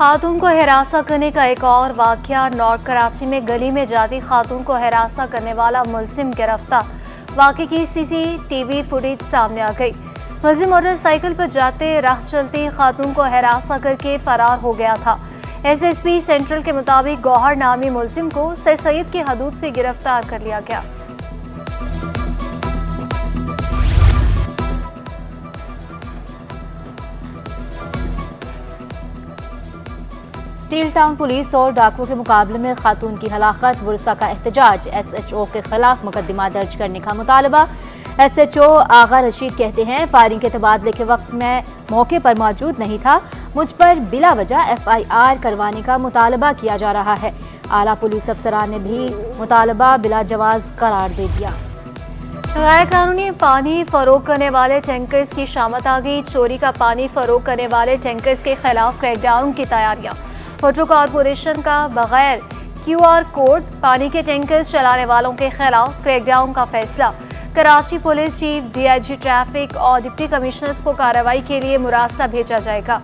खातून को हिरासा करने का एक और वाकया नॉर्थ कराची में गली में जाती खातून को हिरासा करने वाला मुलजिम गिरफ्तार। वाकये की सीसीटीवी फुटेज सामने आ गई। मुलजिम मोटरसाइकिल पर जाते राह चलती खातून को हिरासा करके फरार हो गया था। एसएसपी सेंट्रल के मुताबिक गौहर नामी मुलजिम को सर सैयद की हदूद से गिरफ्तार कर लिया गया। स्टील टाउन पुलिस और डाकुओं के मुकाबले में खातून की हलाकत वर्सा का एहतजाज। SHO के खिलाफ मुकदमा दर्ज करने का मुतालबा। SHO आगा रशीद कहते हैं, फायरिंग के तबादले के वक्त मैं मौके पर मौजूद नहीं था। मुझ पर बिला वजह FIR करवाने का मुतालबा किया जा रहा है। आला पुलिस अफसरान ने भी मुतालबा बिला जवाज करार दे दिया। गैर कानूनी पानी फरोख्त करने वाले टैंकर्स की शामत आ गई। चोरी का पानी फरोख्त करने वाले टैंकर्स के खिलाफ क्रैकडाउन की तैयारियां। वाटर कॉरपोरेशन का बगैर QR कोड पानी के टैंकर्स चलाने वालों के खिलाफ क्रैकडाउन का फैसला। Karachi police chief, DIG traffic और डिप्टी कमिश्नर्स को कार्रवाई के लिए मुरास्ता भेजा जाएगा।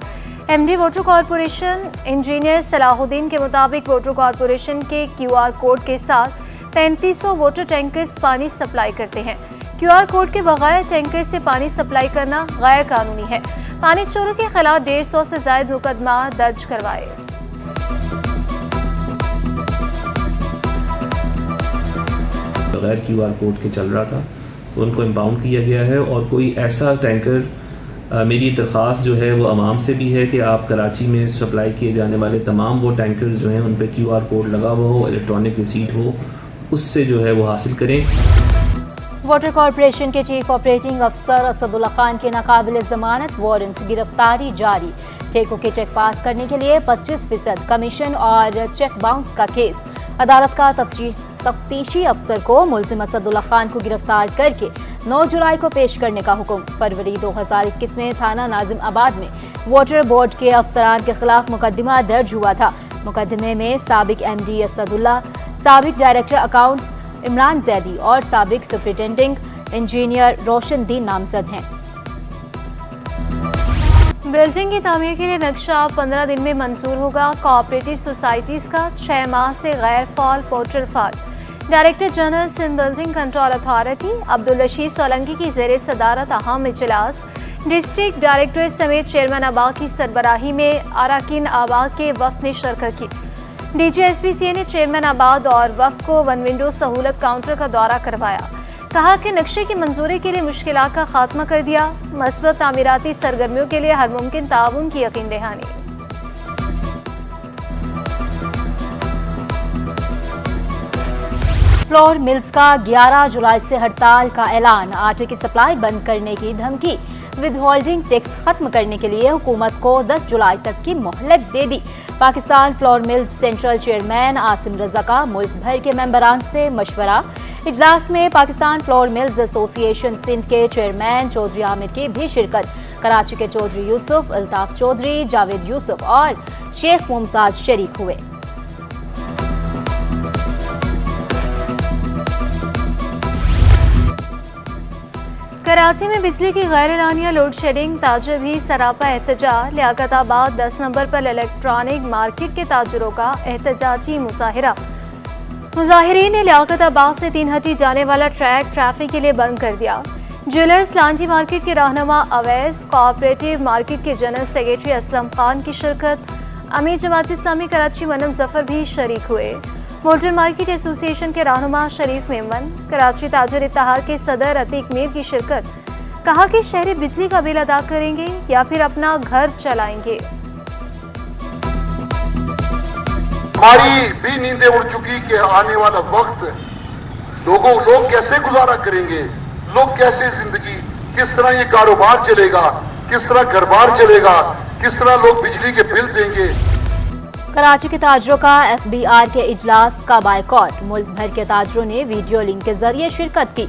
MD water corporation engineer Salahuddin के मुताबिक वाटर कॉरपोरेशन के QR कोड के साथ 3500 वाटर टैंकर्स पानी सप्लाई करते हैं। QR कोड के बगैर टैंकर से पानी सप्लाई करना गैर कानूनी है। पानी चोरों के खिलाफ 150 से ज्यादा मुकदमा दर्ज करवाए। बगैर QR कोड के चल रहा था तो उनको इम्पाउंड किया गया है। और कोई ऐसा टैंकर, मेरी दरख्वास्त जो है वो आवाम से भी है कि आप कराची में सप्लाई किए जाने वाले तमाम वो टैंकर्स जो हैं उन पर QR कोड लगा हुआ हो, इलेक्ट्रॉनिक रिसीट हो, उससे जो है वो हासिल करें। वाटर कॉरपोरेशन के चीफ ऑपरेटिंग अफसर असदुल्ला खान के नाकाबिल जमानत वारंट गिरफ्तारी जारी। ठेकों के चेक पास करने के लिए 25% कमीशन और चेक बाउंस का केस। अदालत का तफ्तीशी अफसर को मुलजिम असदुल्ला खान को गिरफ्तार करके 9 जुलाई को पेश करने का हुक्म। फरवरी 2021 में थाना नाजिम आबाद में वाटर बोर्ड के अफसरान के खिलाफ मुकदमा दर्ज हुआ था। मुकदमे में साबिक MD असदुल्ला, साबिक डायरेक्टर अकाउंट्स इमरान जैदी और साबिक सुपरिटेंडिंग इंजीनियर रोशनदीन नामजद हैं। बिल्डिंग की तामीर के लिए नक्शा 15 दिन में मंजूर होगा। कोऑपरेटिव सोसाइटीज का 6 माह से गैर फॉल पोर्टल फाल। Director general Sindh building control authority Abdul Rashid Solanki की ज़ेरे सदारत अहम इजलास। डिस्ट्रिक्ट डायरेक्टर समेत चेयरमैन आबा की सरबराही में अरकान आबा के वफ्द ने शिरकत की। DGSPCA ने चेयरमैन आबाद और वफ्द को वन विंडो सहूलत काउंटर का दौरा करवाया। कहा कि नक्शे की मंजूरी के लिए मुश्किलात का खात्मा कर दिया। मस्बत तामीराती सरगर्मियों के लिए हर मुमकिन ताउन की यकीन दहानी। फ्लोर मिल्स का 11 जुलाई से हड़ताल का ऐलान। आटे की सप्लाई बंद करने की धमकी। विद होल्डिंग टैक्स खत्म करने के लिए हुकूमत को 10 जुलाई तक की मोहलत दे दी। Pakistan flour mills central chairman Asim Raza का मुल्क भर के मेंबरान से मशवरा। इजलास में Pakistan flour mills association Sindh के चेयरमैन चौधरी आमिर की भी शिरकत। कराची के चौधरी यूसुफ, अल्ताफ चौधरी, जावेद यूसुफ और शेख मुमताज शरीक हुए। कराची में बिजली की गैर एलानिया लोड शेडिंग। ताजर भी सरापा एहतजाज। लियाकताबाद 10 नंबर पर इलेक्ट्रॉनिक मार्केट के ताजरों का एहतजाजी मुजाहिरा। मुजाहिरीन ने लियाकताबाद से 3 हटी जाने वाला ट्रैक ट्रैफिक के लिए बंद कर दिया। ज्वेलर्स लांजी मार्केट के रहनुमा अवैस, कोऑपरेटिव मार्केट के जनरल सेक्रेटरी असलम खान की शिरकत। अमीर जमात इस्लामी कराची मनम जफर भी शरीक हुए। मोटर मार्केट एसोसिएशन के रहनुमा शरीफ मेमन, कराची ताजर इत्तेहाद के सदर अतीक मीर की शिरकत। कहा कि शहरी बिजली का बिल अदा करेंगे या फिर अपना घर चलाएंगे। हमारी भी नींदें उड़ चुकी कि आने वाला वक्त लोग कैसे गुजारा करेंगे, लोग कैसे जिंदगी, किस तरह ये कारोबार चलेगा, किस तरह घर-बार चलेगा, किस तरह लोग बिजली के बिल देंगे। कराची के ताजरों का FBR के इजलास का बायकॉट। मुल्क भर के ताजरों ने वीडियो लिंक के जरिए शिरकत की।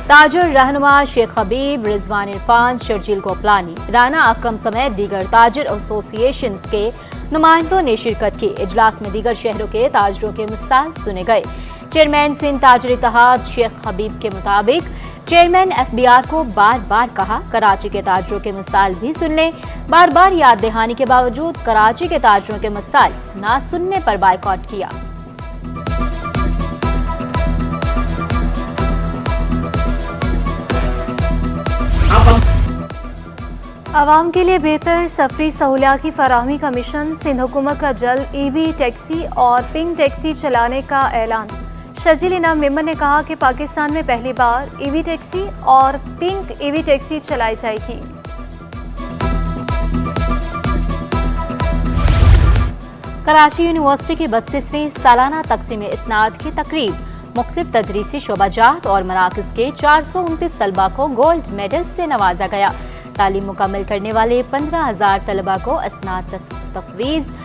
ताजर रहनुमा शेख हबीब, रिजवान इरफान, शर्जील गोपलानी, राना अकरम समेत दीगर ताजर एसोसिएशन के नुमाइंदों ने शिरकत की। इजलास में दीगर शहरों के ताजरों के मिसाल सुने गए। चेयरमैन सिंध ताजर इत्तेहाद शेख हबीब के मुताबिक चेयरमैन एफबीआर को बार बार कहा कराची के ताजरों के मिसाल भी सुन लें। बार बार याद दहानी के बावजूद कराची के ताजरों के मिसाल ना सुनने पर बायकॉट किया। आवाम के लिए बेहतर सफरी सहूलियात की फराहमी का मिशन। सिंध हुकूमत का जल्द ईवी टैक्सी और पिंक टैक्सी चलाने का ऐलान। शर्जील इनाम मेमन ने कहा कि पाकिस्तान में पहली बार ईवी टैक्सी और पिंक ईवी टैक्सी चलाई जाएगी। कराची यूनिवर्सिटी की 32वीं सालाना तकसीम इस्नाद की तकरीब। मुख्तलिफ तदरीसी शोबाजात और मराकज़ के 429 तलबा को गोल्ड मेडल से नवाजा गया। तालीम मुकम्मल करने वाले 15,000 तलबा को इस्नाद तफवीज़।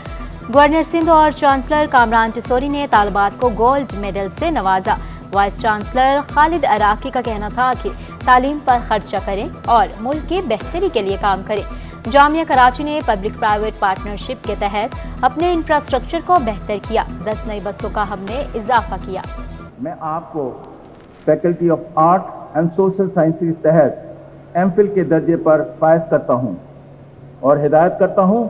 गवर्नर सिंध और चांसलर कामरान टिसोरी ने तालिबात को गोल्ड मेडल से नवाजा। वाइस चांसलर खालिद अराकी का कहना था कि तालीम पर खर्चा करें और मुल्क की बेहतरी के लिए काम करें। जामिया कराची ने पब्लिक प्राइवेट पार्टनरशिप के तहत अपने इंफ्रास्ट्रक्चर को बेहतर किया। 10 नई बसों का हमने इजाफा किया। मैं आपको faculty of art and social science के तहत एमफिल के दर्जे पर फायज करता हूँ और हिदायत करता हूँ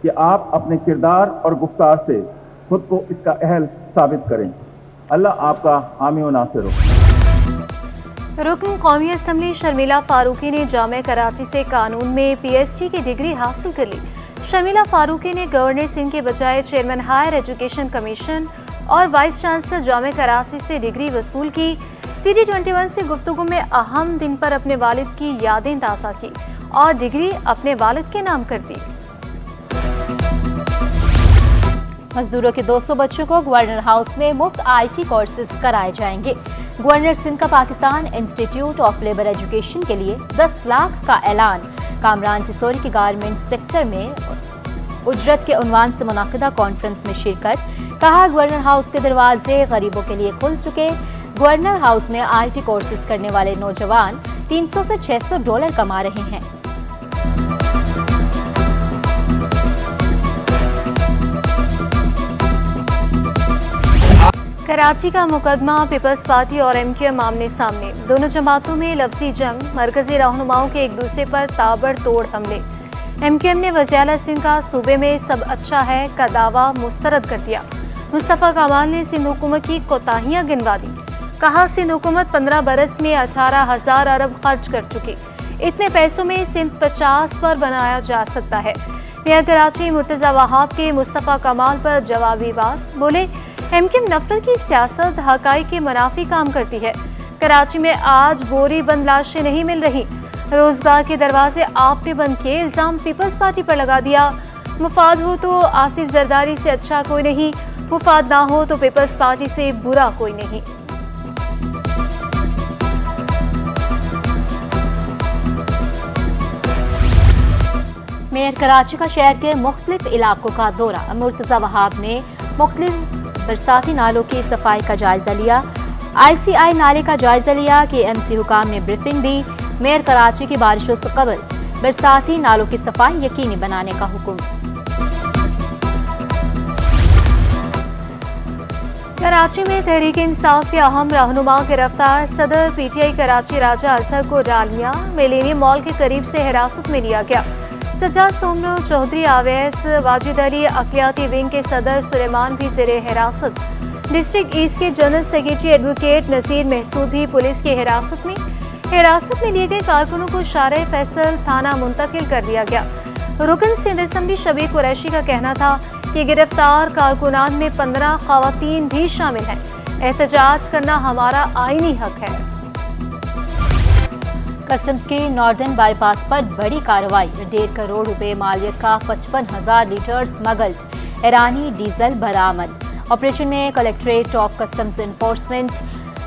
कि आप अपने किरदार और गुफ्तार से खुद को इसका अहल साबित करें। अल्लाह आपका हामी व नासिर हो। रुकन कौमी असम्बली शर्मिला फारूकी ने जामिया कराची से कानून में पीएचडी की डिग्री हासिल कर ली। शर्मिला फारूकी ने गवर्नर सिंध के बजाय चेयरमैन हायर एजुकेशन कमीशन और वाइस चांसलर जामिया कराची से डिग्री वसूल की। CD21 से गुफ्तगू में अहम दिन पर अपने वालिद की यादें ताज़ा की और डिग्री अपने वालिद के नाम कर दी। मजदूरों के 200 बच्चों को गवर्नर हाउस में मुफ्त IT कोर्सेज कराए जाएंगे। गवर्नर सिंध का Pakistan institute of labour education के लिए 10 लाख का ऐलान। कामरान टिसोरी के गारमेंट सेक्टर में उजरत के उन्वान से मुनाकिदा कॉन्फ्रेंस में शिरकत। कहा गवर्नर हाउस के दरवाजे गरीबों के लिए खुल चुके। गवर्नर हाउस में IT कोर्सेज करने वाले नौजवान $300 से $600 कमा रहे हैं। कराची का मुकदमा पीपल्स पार्टी और MQM आमने सामने। दोनों जमातों में लफ्जी जंग। मरकजी रहनुमाओं के एक दूसरे पर ताबड़तोड़ हमले। MQM ने वज़ीर-ए-आला सिंध का सूबे में सब अच्छा है का दावा मुस्तरद कर दिया। मुस्तफ़ा कमाल ने सिंध हुकूमत की कोताहियाँ गिनवा दी। कहा सिंध हुकूमत 15 बरस में 18,000 अरब खर्च कर चुकी। इतने पैसों में सिंध 50 पर बनाया जा सकता है। मेयर कराची मुर्तज़ा वहाब के मुस्तफ़ा कमाल पर जवाबी बात। बोले MQM नफरत की सियासत हक़ाइक़ के मुनाफी काम करती है। कराची में आज बोरी बंद लाशें नहीं मिल रही। रोजगार के दरवाजे आपने बंद किए, इल्ज़ाम पीपल्स पार्टी पर लगा दिया। मुफाद हो तो आसिफ जरदारी से अच्छा कोई नहीं, मुफाद ना हो तो पीपल्स पार्टी से बुरा कोई नहीं। मेयर कराची का शहर के मुख्तलिफ इलाकों का दौरा। मुर्तज़ा वहाब ने मुख्तलिफ बरसाती नालों की सफाई का जायजा लिया। ICI नाले का जायजा लिया। KMC हुकाम ने ब्रीफिंग दी। मेयर कराची की बारिशों से कबल बरसाती नालों की सफाई यकीनी बनाने का हुक्म। कराची में तहरीक इंसाफ के अहम रहनुमा गिरफ्तार। सदर PTI कराची राजा अजहर को डालमिया मिलेनियम मॉल के करीब से हिरासत में लिया गया। सज्जाद सोमनो चौधरी आवेस वाजिद अली अकलियाती विंग के सदर सुलेमान भी ज़ेरे हिरासत। डिस्ट्रिक्ट ईस्ट के general secretary advocate Naseer Mehsud भी पुलिस की हिरासत में लिए गए कारकुनों को शारे फैसल थाना मुंतकिल कर दिया गया। रुकन सिंध असम्बली शबीर कुरैशी का कहना था कि गिरफ्तार कारकुनान में 15 खवातीन भी शामिल हैं। एहतजाज करना हमारा आईनी हक है। कस्टम्स की नॉर्दर्न बाईपास पर बड़ी कार्रवाई। 1.5 करोड़ रुपए मालियत का 55,000 लीटर स्मगल्ड ईरानी डीजल बरामद। ऑपरेशन में collectorate of customs enforcement,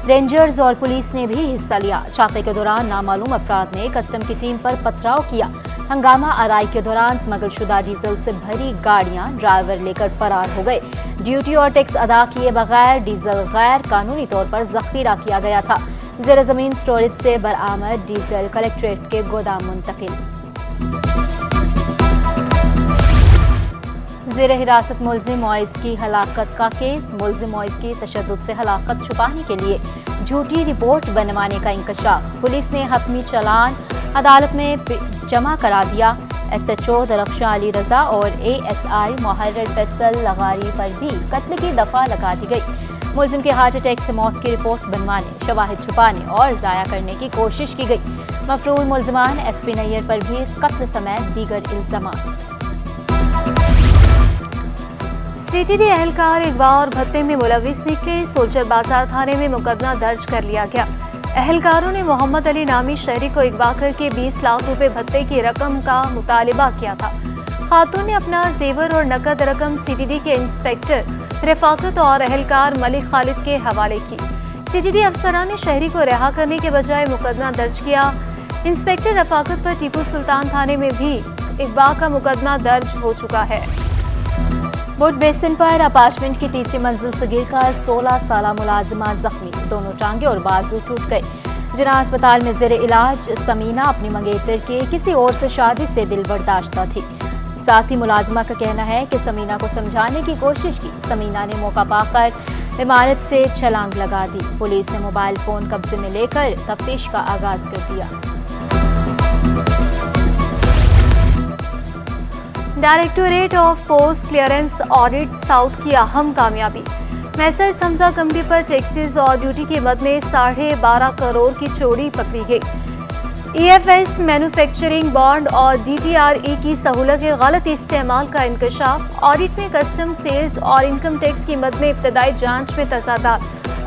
rangers और पुलिस ने भी हिस्सा लिया। छापे के दौरान नामालूम अफराद ने कस्टम की टीम पर पथराव किया। हंगामा आराई के दौरान स्मगल शुदा डीजल से भरी गाड़ियां ड्राइवर लेकर फरार हो गए। ड्यूटी और टैक्स अदा किए बगैर डीजल गैर कानूनी तौर पर जख्तीरा किया गया था। ज़ेर ज़मीन स्टोरेज से बरामद डीजल कलेक्ट्रेट के गोदाम मुंतकिल। ज़ेर हिरासत मुलजिम मोइज़ की हलाकत का केस। मुलजिम मोइज़ की तशद्दुद से हलाकत छुपाने के लिए झूठी रिपोर्ट बनवाने का इंकशाफ। पुलिस ने हतमी चालान अदालत में जमा करा दिया। SHO दरख्शां अली रजा और ASI मुहर्रर फैसल लगारी पर भी कत्ल की दफा लगा दी गई। मुलजिम के हार्ट अटैक से मौत की रिपोर्ट बनवाने, शवाहिद छुपाने और ज़ाया करने की कोशिश की गई। मफरूल मुलजमान SP नैयर पर भी कत्ल समेत दीगर इल्जामात। CTD एहलकार अगवा और भत्ते में मुलविस निकले। सोल्जर बाजार थाने में मुकदमा दर्ज कर लिया गया। एहलकारों ने मोहम्मद अली नामी शहरी को अगवा करके 20 लाख रुपए भत्ते की रकम का मुतालिबा किया था। खातून ने अपना जेवर और नकद रकम CTD के इंस्पेक्टर रफाकत और एहलकार मलिक खालिद के हवाले की। CTD अफसरान ने शहरी को रिहा करने के बजाय मुकदमा दर्ज किया। इंस्पेक्टर रफाकत पर टीपू सुल्तान थाने में भी अगवा का मुकदमा दर्ज हो चुका है। बुट बेसिन पर अपार्टमेंट की तीसरी मंजिल से गिरकर 16 साला मुलाजिमा जख्मी। दोनों टांगे और बाजू टूट गए। जिना अस्पताल में ज़ेर इलाज। समीना अपनी मंगेतर के किसी और से शादी से दिल बर्दाश्ता थी। साथ ही मुलाजिमा का कहना है कि समीना को समझाने की कोशिश की। समीना ने मौका पाकर इमारत से छलांग लगा दी। पुलिस ने मोबाइल फोन कब्जे में लेकर तफ्तीश का आगाज कर दिया। Directorate of post clearance audit south की अहम कामयाबी। मैसर्स हमजा कंपनी पर टैक्सेस और ड्यूटी की मद में 12.5 करोड़ की चोरी पकड़ी गई। EFS मैन्युफैक्चरिंग बॉन्ड और DTRE की सहूलत के गलत इस्तेमाल का इंकशाफ। ऑडिट में कस्टम सेल्स और इनकम टैक्स की मद में इब्तदाई जांच में तजादात।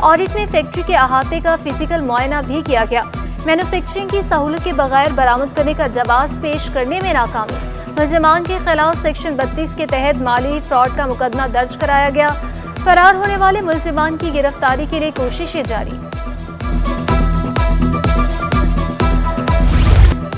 ऑडिट में फैक्ट्री के अहाते का फिजिकल मुआयना भी किया गया। मैन्युफैक्चरिंग की सहूलत के बगैर बरामद करने का जवाब पेश करने में नाकामी। मुलजिमान के खिलाफ सेक्शन 32 के तहत माली फ्रॉड का मुकदमा दर्ज कराया गया। फरार होने वाले मुलजिमान की गिरफ्तारी के लिए कोशिशें जारी।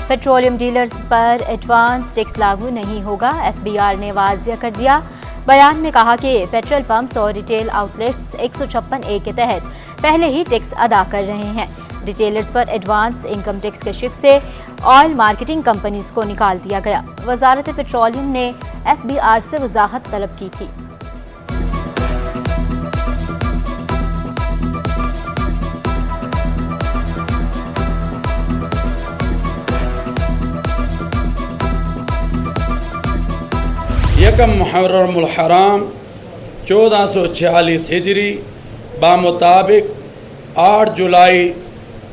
पेट्रोलियम डीलर्स पर एडवांस टैक्स लागू नहीं होगा। FBR ने वाज़िया कर दिया। बयान में कहा कि पेट्रोल पंप्स और रिटेल आउटलेट्स 156A के तहत पहले ही टैक्स अदा कर रहे हैं। रिटेलर्स पर एडवांस इनकम टैक्स के शिक से ऑयल मार्केटिंग कंपनीज को निकाल दिया गया। वजारत पेट्रोलियम ने FBR से वजाहत तलब की थी। यकम मुहर्रमुल हराम 1446 हिजरी बामुताबिक 8 जुलाई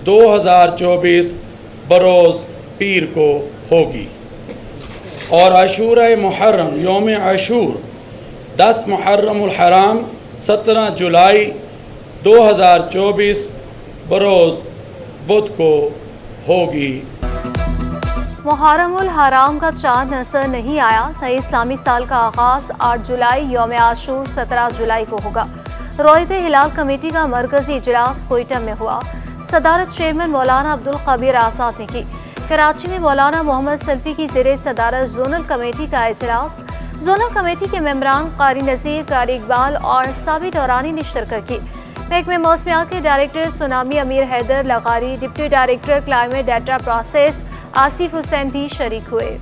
2024 बरोज़ पीर को होगी और आशूरा मुहर्रम योम आशूर 10 मुहर्रमुल हराम 17 जुलाई 2024 बरोज़ बुध को होगी। मुहर्रमुल हराम का चांद नजर नहीं आया। नए इस्लामी साल का आगाज 8 जुलाई यौम आशूर 17 जुलाई को होगा। रोयत हिलाल कमेटी का मरकजी इजलास कोयटा में हुआ। सदारत चेयरमैन मौलाना अब्दुल कबीर आज़ाद ने की। कराची में मौलाना मोहम्मद सल्फी की ज़ेरे सदारत जोनल कमेटी का इजलास। जोनल कमेटी के मेंबरान कारी नज़ीर, कारी इकबाल और साबित औरानी ने शिरकत की। महकमे मौसमियात के director tsunami Amir Haider Lagari, deputy director climate data process Asif Hussain भी शरीक हुए।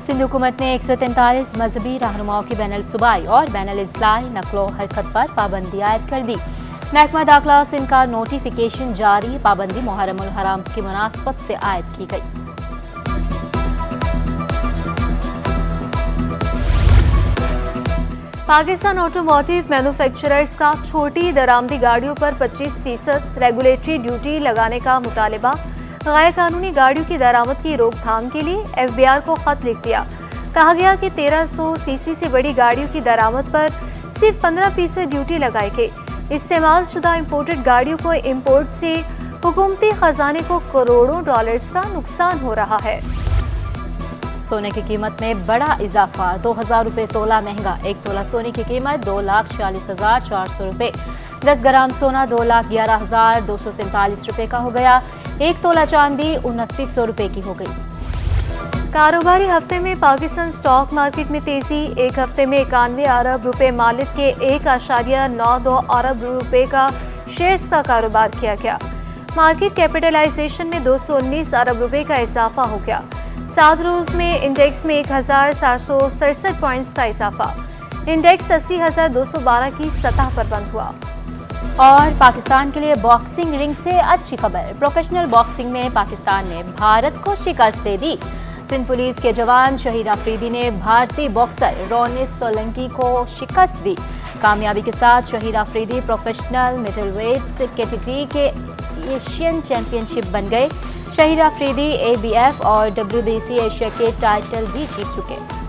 सिंध हुकूमत ने 143 मजहबी रहनुमाओं की बैनुल सूबाई और बैनुल इज़्लाई नक्लो हरकत पर पाबंदी आयद कर दी। महकमा दाखिला सिंध का नोटिफिकेशन जारी। पाबंदी मुहर्रमुल हराम की मुनासबत से आयद की गई। पाकिस्तान ऑटोमोटिव मैन्युफैक्चरर्स का छोटी दरामदी गाड़ियों पर 25% रेगुलेटरी ड्यूटी लगाने का मुतालिबा। गैर कानूनी गाड़ियों की दरामद की रोकथाम के लिए FBR को खत लिख दिया। कहा गया कि 1300 सीसी से बड़ी गाड़ियों की दरामद पर सिर्फ 15% ड्यूटी लगाई गई। इस्तेमाल शुदा इम्पोर्टेड गाड़ियों को इम्पोर्ट से हुकूमती खजाने को करोड़ों डॉलर्स का नुकसान हो रहा है। सोने की कीमत में बड़ा इजाफा। 2000 रुपये तोला महंगा। 1 तोला सोने की कीमत 2,46,400 रुपये। 10 ग्राम सोना 2,11,247 रुपये का हो गया। 1 तोला चांदी 2900 रुपये की हो गई। कारोबारी हफ्ते में पाकिस्तान स्टॉक मार्केट में तेजी। एक हफ्ते में 91 अरब रुपए मालिक के 1.92 अरब रुपए का शेयर्स का कारोबार किया गया। मार्केट कैपिटलाइजेशन में 219 अरब रुपए का इजाफा हो गया। 7 रोज में इंडेक्स में 1767 पॉइंट्स का इजाफा। इंडेक्स 80,212 की सतह पर बंद हुआ। और पाकिस्तान के लिए बॉक्सिंग रिंग से अच्छी खबर। प्रोफेशनल बॉक्सिंग में पाकिस्तान ने भारत को शिकस्त दे दी। सिंध पुलिस के जवान शहीद आफरीदी ने भारतीय बॉक्सर रोनित सोलंकी को शिकस्त दी। कामयाबी के साथ शहीद आफरीदी प्रोफेशनल मिडलवेट कैटेगरी के एशियन चैंपियनशिप बन गए। शहीद आफरीदी ABF और WBC एशिया के टाइटल भी जीत चुके।